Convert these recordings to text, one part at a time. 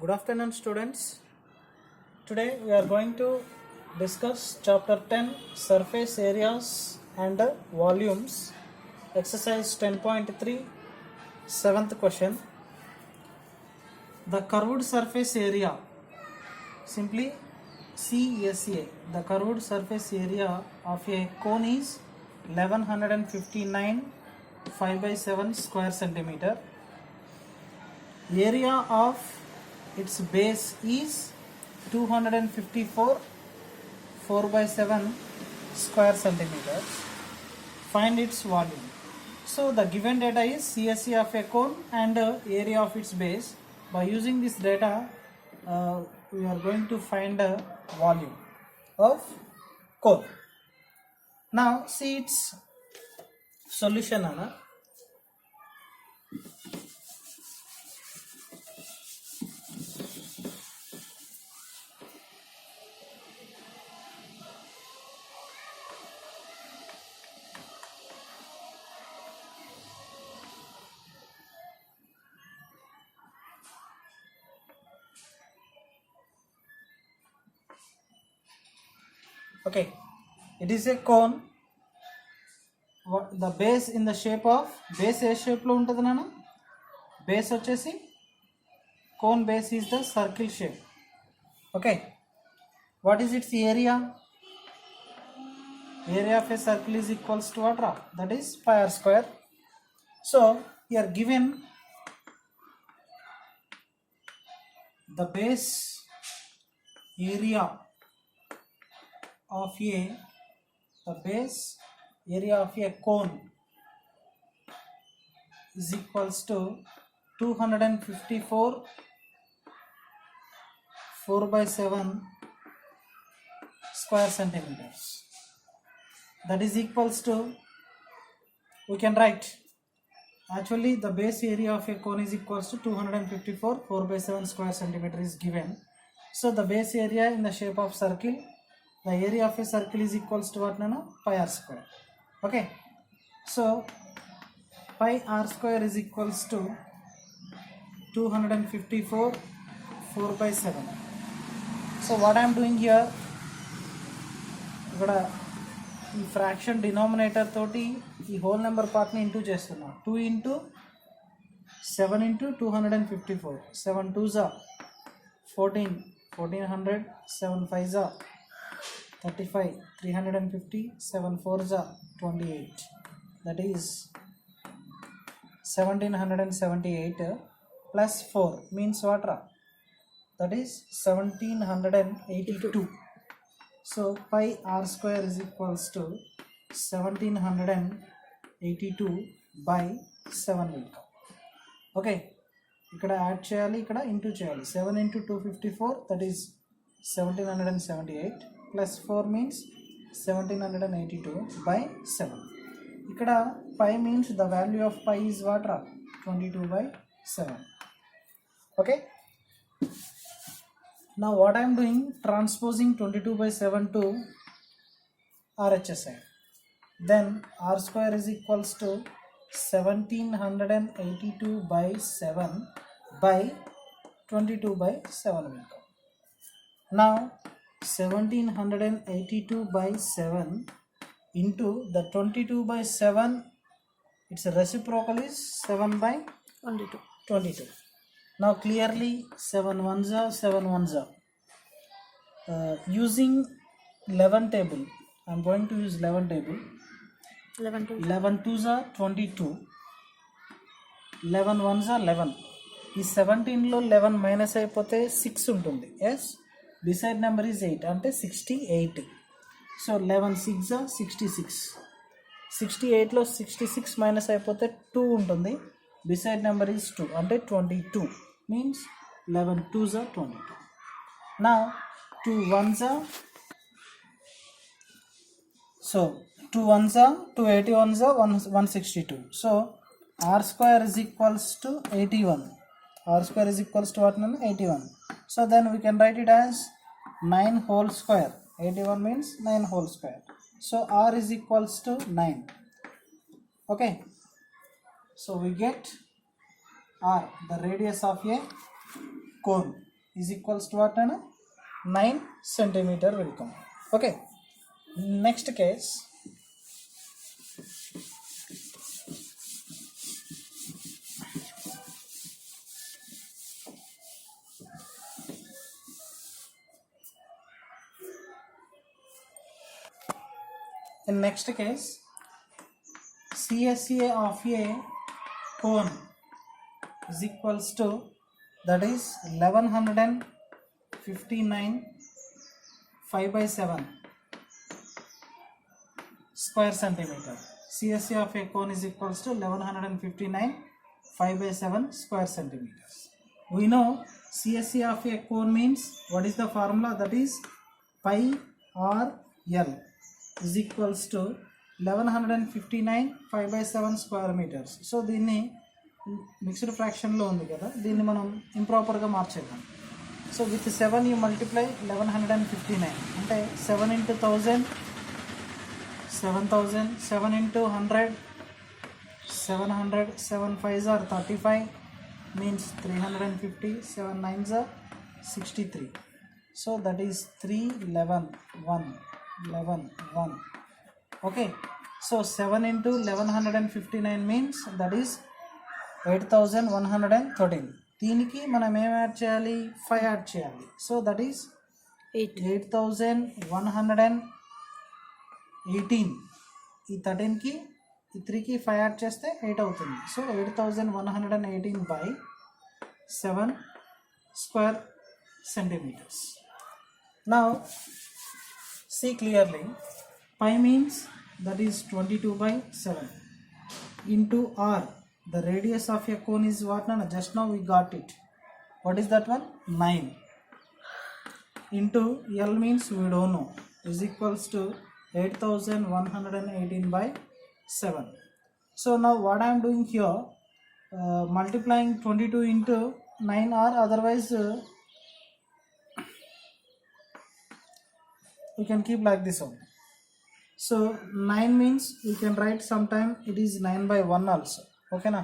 Good afternoon, students. Today we are going to discuss chapter 10 surface areas and volumes, exercise 10.3, 7th question. The curved surface area, simply CSA, the curved surface area of a cone is 1159 5 by 7 square centimeter. Area of its base is 254 4 by 7 square centimeters. Find its volume. So the given data is CSA of a cone and area of its base. By using this data, we are going to find a volume of cone. Now see its solution, Anna. Okay, it is a cone. The base in the shape of base A shape లో ఉంటుంది నాన్న? Base వచ్చేసి cone base is the circle shape. Okay, what is its area? Area of a circle is equals to what? That is pi r square. So here given the base area of a cone is equals to 254 4 by 7 square centimeters. That is equals to, we can write, actually the base area of a cone is equals to 254 4 by 7 square centimeter is given. So the base area in the shape of circle, the area of a circle is equals to what, nana? Pi r square. Okay, so pi r square is equals to 254 4 by 7. So what I am doing here, ఇక్కడ ఈ fraction denominator తోటి ఈ whole number పార్ట్ని into చేస్తున్నా. 2 into 7 into 254, 7 2s 14, 1400, 7 5s 35, 350, 7 4s 28. That is 1778 plus 4 means what? That is 1782. So pi r square is equals to 1782 by 7 will come. Okay, ఇక్కడ add చేయాలి, ఇక్కడ into చేయాలి. 7 into 254, that is 1778 plus 4 means 1782 by 7. ఇక్కడ pi means the value of pi is what? 22 by 7. Okay, now what I am doing, transposing 22 by 7 to RHS side. Then r square is equals to 1782 by 7 by 22 by 7 will come. Now 1782 by 7 into the 22 by 7, its reciprocal is 7 by 22. Now clearly 7 1s are 7 1s are. Using 11 table, I am going to use 11 table. 11 2s are 22, 11 1s are 11. ఈ 17లో 11 minus అయిపోతే 6 ఉంటుంది. Yes, beside number is 8 అంటే 68. So 11 6 are 66. 68లో 66 minus అయిపోతే 2 ఉంటుంది. Beside number is 2 అంటే 22 means 11 2s are 22. Now 2 1s are, so 2 1s are 2 81s are 162. So r square is equals to 81. R square is equals to what? 81. So then we can write it as 9 whole square. 81 means 9 whole square. So r is equals to 9. Okay, so we get r, the radius of a cone. is equals to what? 9 centimeter will come. Okay, next case. In next case, CSA of a cone is equals to, that is 1159 5 by 7 square centimeter. CSA of a cone is equals to 1159 5 by 7 square centimeters. We know CSA of a cone means, what is the formula? That is pi r l is equals to 1159 5 by 7 square meters. So దీన్ని mixed ఫ్రాక్షన్లో ఉంది కదా, దీన్ని మనం ఇంప్రాపర్గా మార్చేద్దాం. So with 7 you multiply 1159 అంటే 7 into 1000, 7000, 7 into 100, 700, 7 5s are 35, means 350, 7 9s are 63. So that is 3 11 1 11 1. Okay, so 7 into 1159 means that is 8113. దీనికి మనం ఏం add చేయాలి? 5 యాడ్ చేయాలి. So that is 8118. ఈ 13కి ఈ 3కి 5 యాడ్ చేస్తే 8 అవుతుంది. So 8118 by 7 square centimeters. Now see clearly, pi means that is 22 by 7 into r. The radius of a cone is what? Just now we got it. What is that one? 9. Into L means we don't know, is equals to 8118 by 7. So now what I am doing here, multiplying 22 into 9r, otherwise we can keep like this only. So 9 means we can write sometime it is 9 by 1 also. Okay na,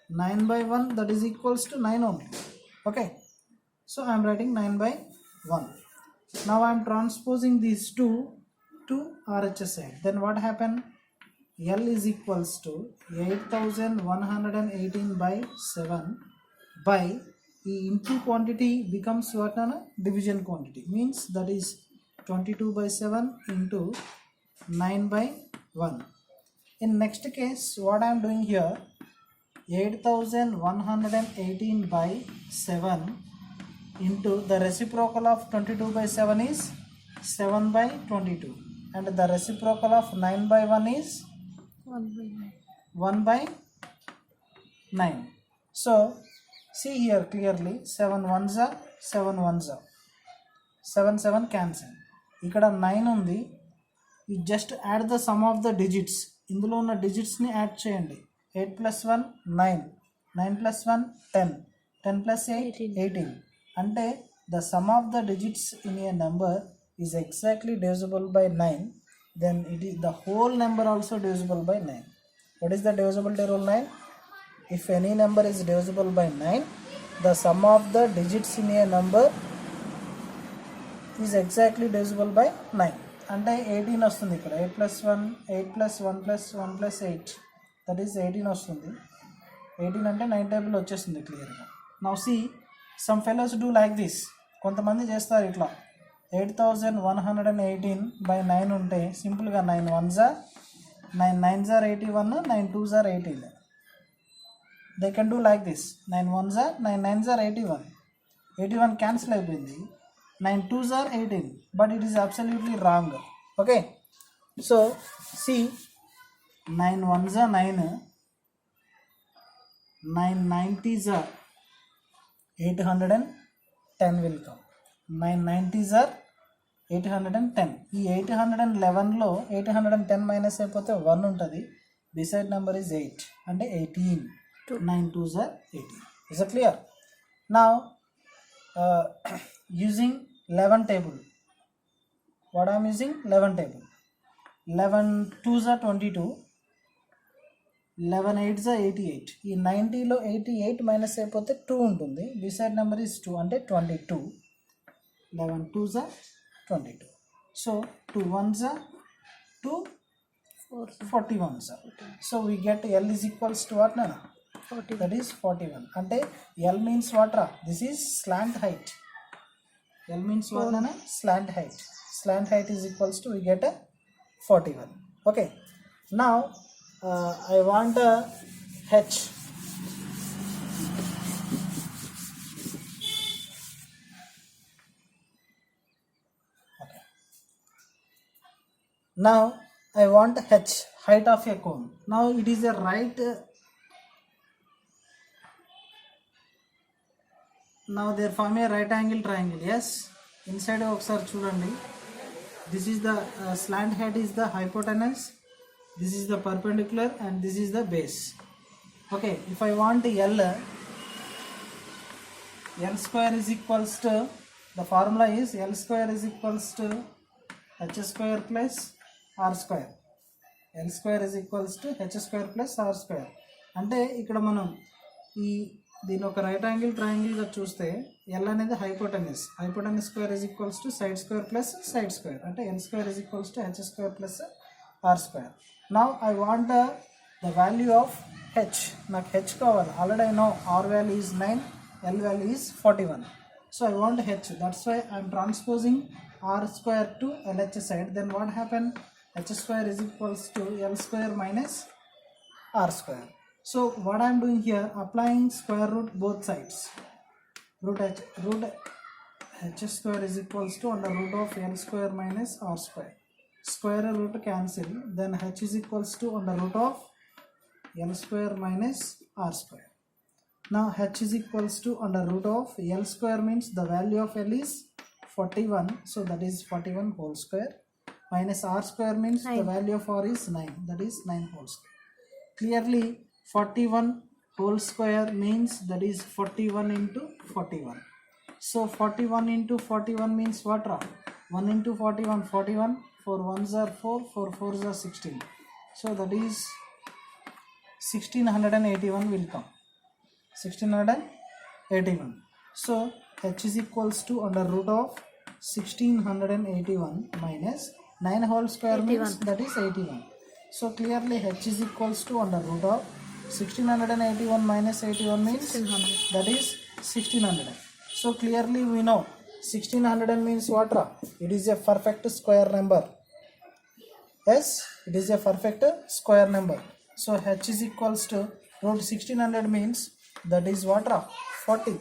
9 by 1, that is equals to 9 only. Okay, so I am writing 9 by 1. Now I am transposing these two to RHS side. Then what happened? L is equals to 8118 by 7 by the into quantity becomes what? Division quantity, means that is 22 by 7 into 9 by 1. In next case, what I am doing here, 8118 by 7 into the reciprocal of 22 by 7 is 7 by 22, and the reciprocal of 9 by 1 is 1 by 9. So see here clearly, 7 1s are 7 1s are 7 7 cancel. ఇక్కడ 9 ఉంది, you just add the sum of the digits. ఇందులో ఉన్న డిజిట్స్ని add చేయండి. 8 plus 1 9, 9 plus 1 10, 10 plus 8 18. అంటే the sum of the digits in a number is exactly divisible by 9. Then it is the whole number also divisible by 9. What is the divisibility rule? 9. If any number is divisible by 9, the sum of the digits in a number is exactly divisible by 9. అంటే 18 వస్తుంది ఇక్కడ. 8 plus 1 8 plus 1 plus 1 plus 8, that is 18 వస్తుంది. 18 అంటే 9 table వచ్చేస్తుంది క్లియర్గా. Now see some fellows do like this. కొంతమంది చేస్తారు ఇట్లా, 8118 by 9 ఉంటే సింపుల్గా 9 1s are 9 9s are 81, 9 2s are 18. They can do like this. 9 1s are 9 9s are 81, 81 cancel అయిపోయింది. 9 2s are 18, but it is absolutely wrong. Okay, so see, 9 1s are 9, 9 90s are 810 will come. 9 90s are 810. ఈ 811లో 810 minus అయిపోతే 1 ఉంటుంది. Beside number is 8 అంటే 18. 9 2s are 18. Is it clear? Now using 11 table, what I am using? 11 table. 11 2s are 22, 11 8 88. ఈ 90లో 88 minus అయిపోతే 2 ఉంటుంది. Beside number is 2 అంటే 22. 11 2s are 22. So 2 1s are 2 41s are. So we get L is equals to what, Nana? 41. That is 41. Ante L means what, ra? This is slant height. L means what, Nana? Slant height. Slant height is equals to, we get a 41. Okay. Now I want a H. Okay. Now I want H, height of a cone. Now it is a right. Now they form a right angle triangle. Yes. Inside ఒకసారి చూడండి. This is the slant head is the hypotenuse. This is the perpendicular and this is the base. Okay. If I want L square is equals to, the formula is L square is equals to H square plus R square. L square is equals to H square plus R square. అంటే ఇక్కడ మనం దీని ఒక right angle ట్రయాంగిల్గా చూస్తే L అనేది hypotenuse square is equals to side square plus side square అంటే L square is equals to H square plus R square. Now I want the value of H. నాకు H కావాలి. Already I know R value is 9, L value is 41. So I want H. That's why I'm transposing R square to L H side. Then what happen? H square is equals to L square minus are square. So what I am doing here, applying square root both sides. Root h square is equals to under root of L square minus R square. Square root cancel. Then h is equals to under root of L square minus R square. Now h is equals to under root of L square means the value of L is 41. So that is 41 whole square. Minus R square means 9. The value of R is 9. That is 9 whole square. Clearly 41 whole square means that is 41 into 41. So 41 into 41 means what, ra? 1 into 41, 41, 4 1s are 4, 4 4s are 16. So that is 1681 will come. 1681. So h is equals to under root of 1681 minus 9 whole square 81. Means that is 81. So clearly h is equals to under root of 1681 minus 81 means 1600. That is 1600. So clearly we know 1600 means what, ra? It is a perfect square number. Yes, it is a perfect square number. So h is equals to root 1600 means that is what, ra? 40.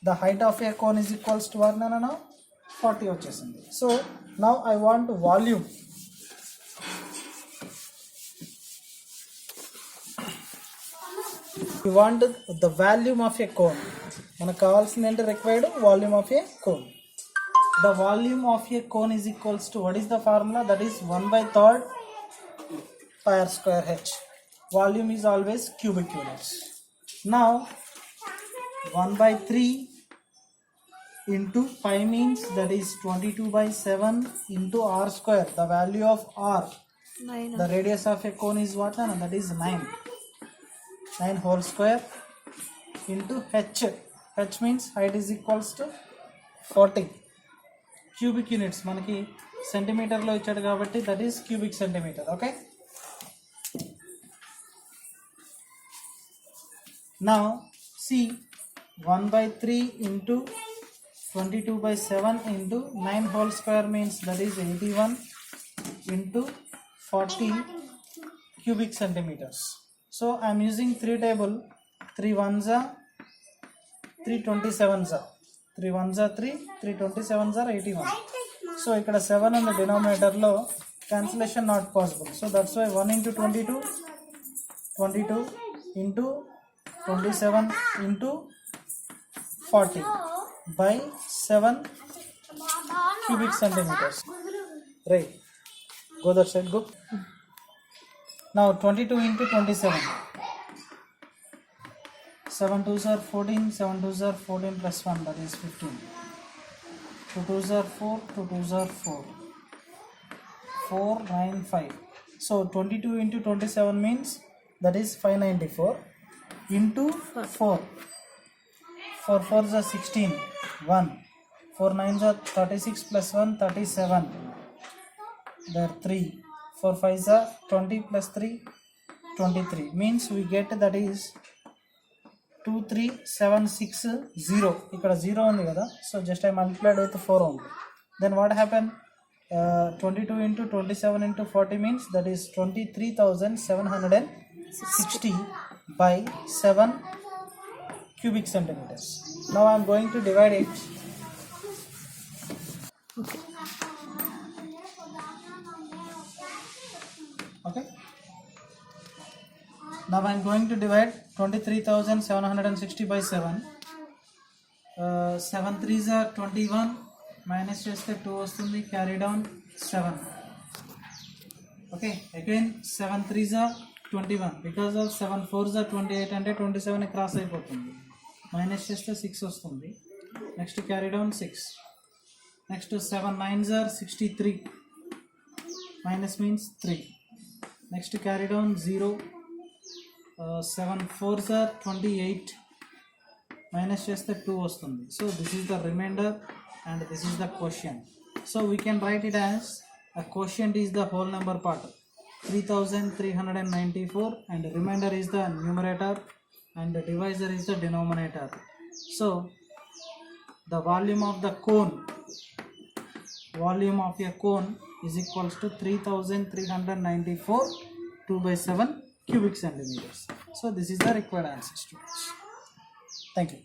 The height of a cone is equals to what? No. 40 వచ్చేసింది. So now I want volume. We want the volume of a cone. మనకు కావాల్సింది ఏంటి? Required volume of A cone. The volume of a cone is equals to, what is the formula? That is 1/3 pi r square h. Volume is always cubic units. Now 1/3 into pi means that is 22/7 into r square. The value of r, 9. the radius of a cone is what? That is 9. 9 whole square into h. H means height is equals to 40. Cubic units మనకి సెంటీమీటర్లో ఇచ్చాడు కాబట్టి that is cubic centimeter. Okay. Now see 1/3 into 22/7 into 9 whole square means that is 81 into 40 cubic centimeters. So I am using 3 table. 3 1s are 3 27s are 3 1s are 3 3 27s are 81. So ikkada 7 on the denominator lo cancellation not possible. So that's why 1 into 22 into 27 into 40 by 7 cubic centimeters. Right. Go that side. Go. Now 22 into 27. 7 2s are 14, 7 2s are 14 plus 1, that is 15. 2 2s are 4, 2 2s are 4. 4 9 5. So 22 into 27 means that is 594 into 4. 4 4s are 16, 1. 4 9s are 36 plus 1, 37. There 3. 4 5s are 20 plus 3, 23. Means we get that is 23760. ఇక్కడ 0 ఉంది కదా, so just I multiplied with 4 only. Then what happened? 22 into 27 into 40 means that is 23,760 by 7 cubic centimeters. Now I am going to divide it. Okay. Now I am going to divide 23,760 by 7. 7 3s are 21. Minus చేస్తే 2 వస్తుంది, carry down 7. Okay, again 7 3s are 21 because of 7 4s are 28 అంటే 27 cross అయిపోతుంది. Minus చేస్తే 6 వస్తుంది. Next carry down 6. Next 7 9s are 63. Minus means 3. Next carry down 0. 7 4s are 28. Minus చేస్తే 2 వస్తుంది. So this is the remainder and this is the quotient. So we can write it as a quotient is the whole number part 3394 and remainder is the numerator and the divisor is the denominator. So the volume of a cone is equals to 3394 2/7 cubic centimeters. So this is the required answer, students. Thank you.